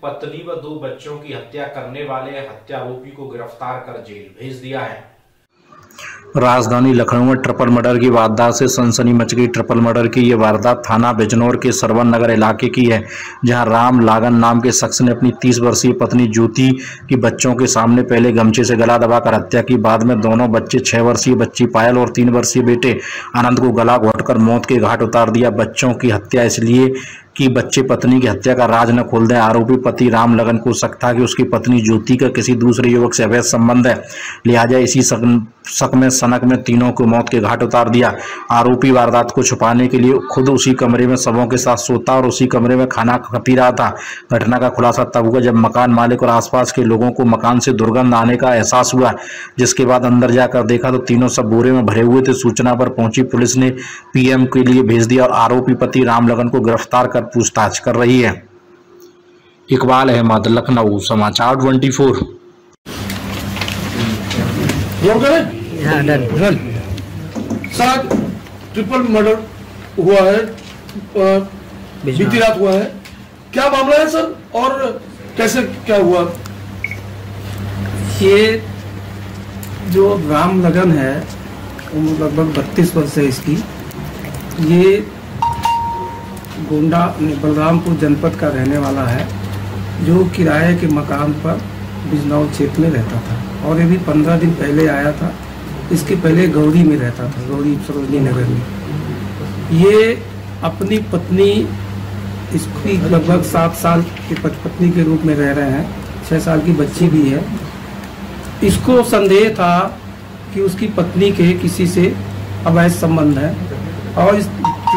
पत्नी व 2 बच्चों की हत्या करने वाले हत्यारोपी को गिरफ्तार कर जेल भेज दिया है। राजधानी लखनऊ में ट्रिपल मर्डर की वारदात से सनसनी मच गई। ट्रिपल मर्डर की ये वारदात थाना बिजनौर के सरवन नगर इलाके की है, जहां राम लागन नाम के शख्स ने अपनी 30 वर्षीय पत्नी ज्योति की बच्चों के सामने पहले गमछे से गला दबाकर हत्या की। बाद में दोनों बच्चे 6 वर्षीय बच्ची पायल और 3 वर्षीय बेटे आनंद को गला घोंटकर मौत के घाट उतार दिया। बच्चों की हत्या इसलिए कि बच्चे पत्नी की हत्या का राज न खोल दें। आरोपी पति राम लगन को शक था कि उसकी पत्नी ज्योति का किसी दूसरे युवक से अवैध संबंध है, लिहाजा इसी शक में सनक में तीनों को मौत के घाट उतार दिया। आरोपी वारदात को छुपाने के लिए खुद उसी कमरे में शवों के साथ सोता और उसी कमरे में खाना पी रहा था। घटना का खुलासा तब हुआ जब मकान मालिक और आसपास के लोगों को मकान से दुर्गंध आने का एहसास हुआ, जिसके बाद अंदर जाकर देखा तो तीनों सब बोरे में भरे हुए थे। सूचना पर पहुंची पुलिस ने पीएम के लिए भेज दिया और आरोपी पति राम लगन को गिरफ्तार कर पूछताछ कर रही है। इकबाल अहमद, लखनऊ, समाचार 24। सर, ट्रिपल मर्डर हुआ है, बीती रात हुआ है, क्या मामला है सर और कैसे क्या हुआ? ये जो राम लगन है वो लगभग 32 वर्ष है इसकी। ये गोंडा बलरामपुर जनपद का रहने वाला है, जो किराए के मकान पर बिजनौर क्षेत्र में रहता था और ये भी 15 दिन पहले आया था। इसके पहले गौरी में रहता था, गौरी सरोजनी नगर में। ये अपनी पत्नी, इसकी लगभग 7 साल की पत्नी के रूप में रह रहे हैं, 6 साल की बच्ची भी है। इसको संदेह था कि उसकी पत्नी के किसी से अवैध संबंध है और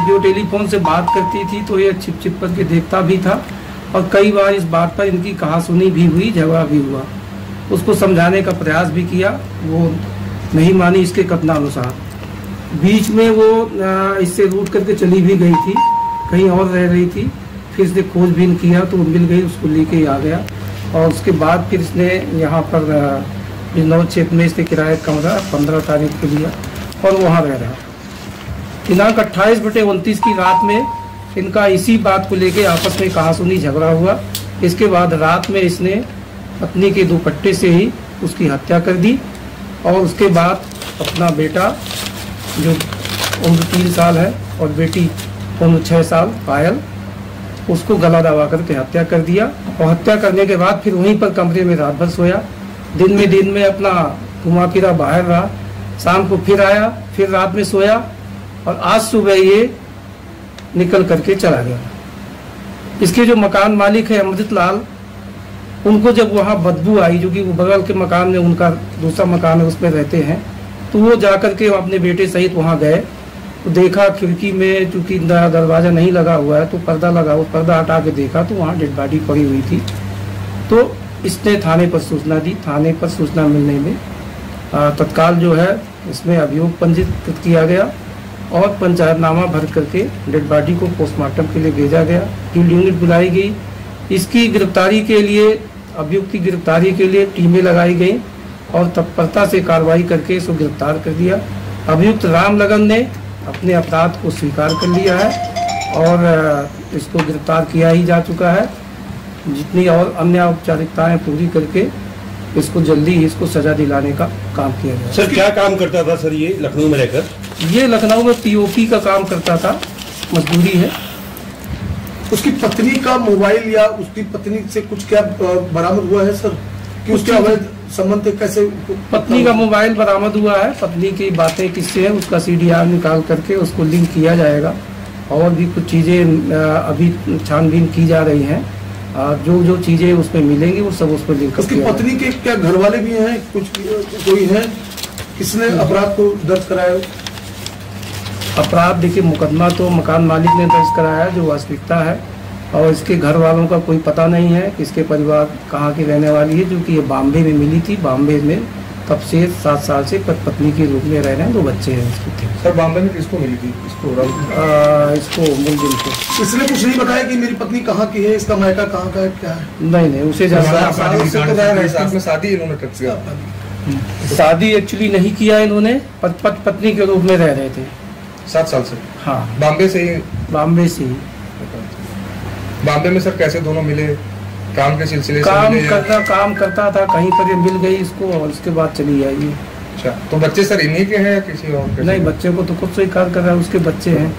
जो टेलीफोन से बात करती थी तो ये छिप छिप करके देखता भी था और कई बार इस बात पर इनकी कहासुनी भी हुई, झगड़ा भी हुआ। उसको समझाने का प्रयास भी किया, वो नहीं मानी इसके कथनानुसार। बीच में वो इससे रूठ करके चली भी गई थी, कहीं और रह रही थी। फिर इसने खोजबीन किया तो मिल गई, उसको लेके आ गया और उसके बाद फिर इसने यहाँ पर बिजनौर क्षेत्र में इसने किराए कमरा 15 तारीख को लिया और वहाँ रह रहा। दिनांक 28/29 की रात में इनका इसी बात को लेके आपस में कहासुनी झगड़ा हुआ। इसके बाद रात में इसने पत्नी के दुपट्टे से ही उसकी हत्या कर दी और उसके बाद अपना बेटा जो उम्र 3 साल है और बेटी उम्र 6 साल पायल, उसको गला दबा करके हत्या कर दिया। और हत्या करने के बाद फिर वहीं पर कमरे में रात भर सोया। दिन में अपना घुमा फिरा बाहर रहा, शाम को फिर आया, फिर रात में सोया और आज सुबह ये निकल करके चला गया। इसके जो मकान मालिक है अमृत लाल, उनको जब वहाँ बदबू आई, जो कि वो बगल के मकान में उनका दूसरा मकान है उसमें रहते हैं, तो वो जाकर के अपने बेटे सहित वहाँ गए तो देखा खिड़की में चूंकि दरवाज़ा नहीं लगा हुआ है तो पर्दा लगा, वो पर्दा हटा के देखा तो वहाँ डेड बॉडी पड़ी हुई थी। तो इसने थाने पर सूचना दी। थाने पर सूचना मिलने में तत्काल जो है इसमें अभियोग पंजीकृत किया गया और पंचायतनामा भर करके डेड बॉडी को पोस्टमार्टम के लिए भेजा गया। फील्ड यूनिट बुलाई गई। इसकी गिरफ्तारी के लिए, अभियुक्त की गिरफ्तारी के लिए टीमें लगाई गई और तत्परता से कार्रवाई करके इसको गिरफ्तार कर दिया। अभियुक्त राम लगन ने अपने अपराध को स्वीकार कर लिया है और इसको गिरफ्तार किया ही जा चुका है। जितनी और अन्य औपचारिकताएं पूरी करके इसको जल्दी ही इसको सजा दिलाने का काम किया जाए। सर, क्या काम करता था सर ये लखनऊ में रहकर? ये लखनऊ में पीओपी का काम करता था, मजदूरी है। उसकी पत्नी का मोबाइल या उसकी पत्नी से कुछ क्या बरामद हुआ है सर कि उसके अवैध संबंध कैसे? पत्नी का मोबाइल बरामद हुआ है। पत्नी की बातें किससे है उसका CDR निकाल करके उसको लिंक किया जाएगा और भी कुछ चीज़ें अभी छानबीन की जा रही हैं। जो चीजें उसमें मिलेंगी वो सब उस पर लिख। उसकी पत्नी के क्या घर वाले भी हैं, कुछ कोई है? किसने अपराध को दर्ज कराया? अपराध देखिए, मुकदमा तो मकान मालिक ने दर्ज कराया जो वास्तविकता है और इसके घर वालों का कोई पता नहीं है कि इसके परिवार कहाँ की रहने वाली है, जो कि ये बॉम्बे में मिली थी। बॉम्बे में तब से 7 साल से पत्नी के रूप में रह रहे हैं, 2 बच्चे हैं इसके। सर, बॉम्बे में किसको मिली थी? इसको मुलजिम को। इसने कुछ नहीं बताया कि मेरी पत्नी कहाँ की है, इसका मायका कहाँ का है, क्या है? नहीं, उसे शादी एक्चुअली नहीं किया इन्होंने, पत्नी के रूप में रह रहे थे 7 साल से। हाँ, बॉम्बे से ही। बॉम्बे से ही। बॉम्बे में सर कैसे दोनों मिले? काम के सिलसिले से काम करता था, कहीं पर ये मिल गई इसको और उसके बाद चली आई ये। अच्छा, तो बच्चे सर इन्हीं के हैं या किसी और के? नहीं, बच्चे को तो खुद स्वीकार कर रहा है, उसके बच्चे हैं,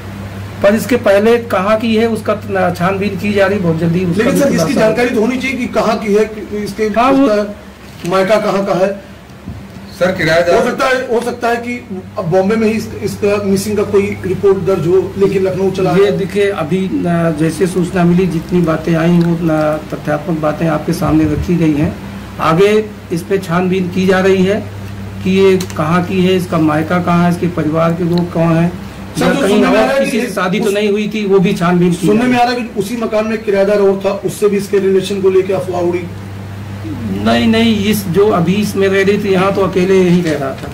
पर इसके पहले कहाँ की है उसका छानबीन की जा रही बहुत जल्दी। लेकिन सर इसकी जानकारी तो होनी चाहिए कि कहाँ की है, इसके मायका कहाँ का है सर। किराएदार हो सकता है कि बॉम्बे में ही इसका मिसिंग का कोई रिपोर्ट दर्ज हो, लेकिन लखनऊ चला। ये देखिए, अभी जैसे सूचना मिली, जितनी बातें आई वो तथ्यात्मक बातें आपके सामने रखी गई हैं। आगे इस पे छानबीन की जा रही है कि ये कहाँ की है, इसका मायका कहाँ है, इसके परिवार के लोग कौन हैं, कहीं और किसी से शादी तो नहीं हुई थी, वो भी छानबीन। सुनने में आ रहा है कि उसी मकान में किराएदार और था, उससे भी इसके रिलेशन को लेकर अफवाह उड़ी। नहीं, इस जो अभी इसमें रह रही थी यहाँ तो अकेले ही रह रहा था।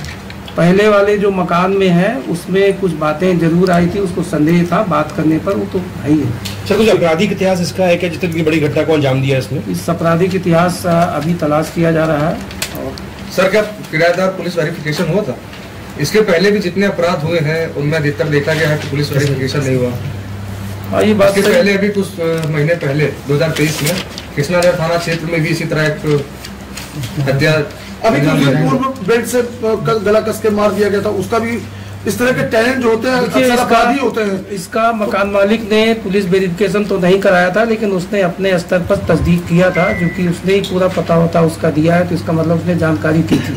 पहले वाले जो मकान में है उसमें कुछ बातें जरूर आई थी, उसको संदेह था, बात करने पर वो तो है ही है। सर, कुछ आपराधिक इतिहास इसका है क्या, जितनी बड़ी घटना को अंजाम दिया इसमें? इस आपराधिक इतिहास अभी तलाश किया जा रहा है। और सर, क्या किराएदार पुलिस वेरिफिकेशन हुआ था? इसके पहले भी जितने अपराध हुए हैं उनमें अधिकतर देखा गया है कि पुलिस वेरिफिकेशन नहीं हुआ। ये बात इसके पहले अभी कुछ महीने पहले 2023 में कृष्णानगर थाना क्षेत्र में भी इसी तरह एक हत्या, अभी पूर्व बेल्ट से गला कस के मार दिया गया था, उसका भी इस तरह के टैलेंट जो होते हैं अक्सर अपराधी होते हैं। इसका मकान मालिक ने पुलिस वेरिफिकेशन तो नहीं कराया था, लेकिन उसने अपने स्तर पर तस्दीक किया था, जो कि उसने ही पूरा पता होता उसका दिया है, तो इसका मतलब उसने जानकारी की थी।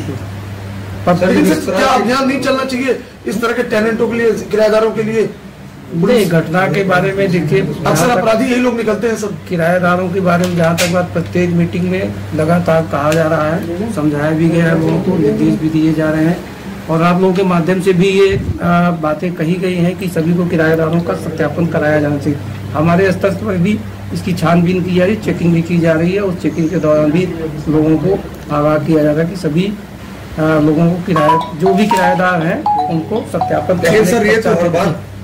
क्या अभियान नहीं चलना चाहिए इस तरह के टैलेंटों के लिए, किराएदारों के लिए? नहीं, घटना के बारे में देखिए, अक्सर अपराधी यही लोग निकलते हैं सब। किराएदारों के बारे में जहाँ तक बात प्रत्येक मीटिंग में लगातार कहा जा रहा है, समझाया भी गया है, लोगों को निर्देश भी दिए जा रहे हैं, और आप लोगों के माध्यम से भी ये बातें कही गई हैं कि सभी को किराएदारों का सत्यापन कराया जाना चाहिए। हमारे स्तर पर भी इसकी छानबीन की जा रही है, चेकिंग भी की जा रही है, उस चेकिंग के दौरान भी लोगों को आगाह किया जा रहा है कि सभी लोगों को जो भी किराएदार हैं उनको सत्यापन। लेकिन सर, ये तो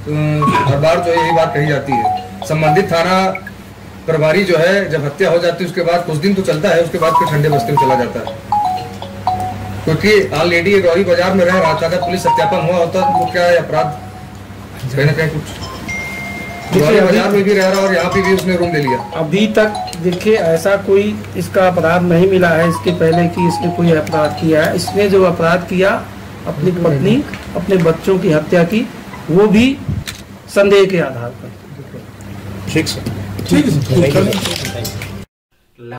हर बार जो यही बात कही जाती है, संबंधित थाना प्रभारी जो है जब हत्या हो जाती है उसके बाद कुछ दिन तो चलता है, उसके बाद फिर ठंडे बस्ते में चला जाता है, क्योंकि ऑलरेडी ये गौरी बाजार में रह रहा था। अगर पुलिस सत्यापन हुआ होता तो क्या है, अपराध कहीं ना कहीं कुछ गौरी बाजार में भी रह रहा और यहाँ पे भी उसने रूम ले लिया। अभी तक देखिए ऐसा कोई इसका अपराध नहीं मिला है इसके पहले कि इसने कोई अपराध किया है। इसने जो अपराध किया, अपनी पत्नी अपने बच्चों की हत्या की, वो भी संदेह के आधार पर। ठीक सर, ठीक है।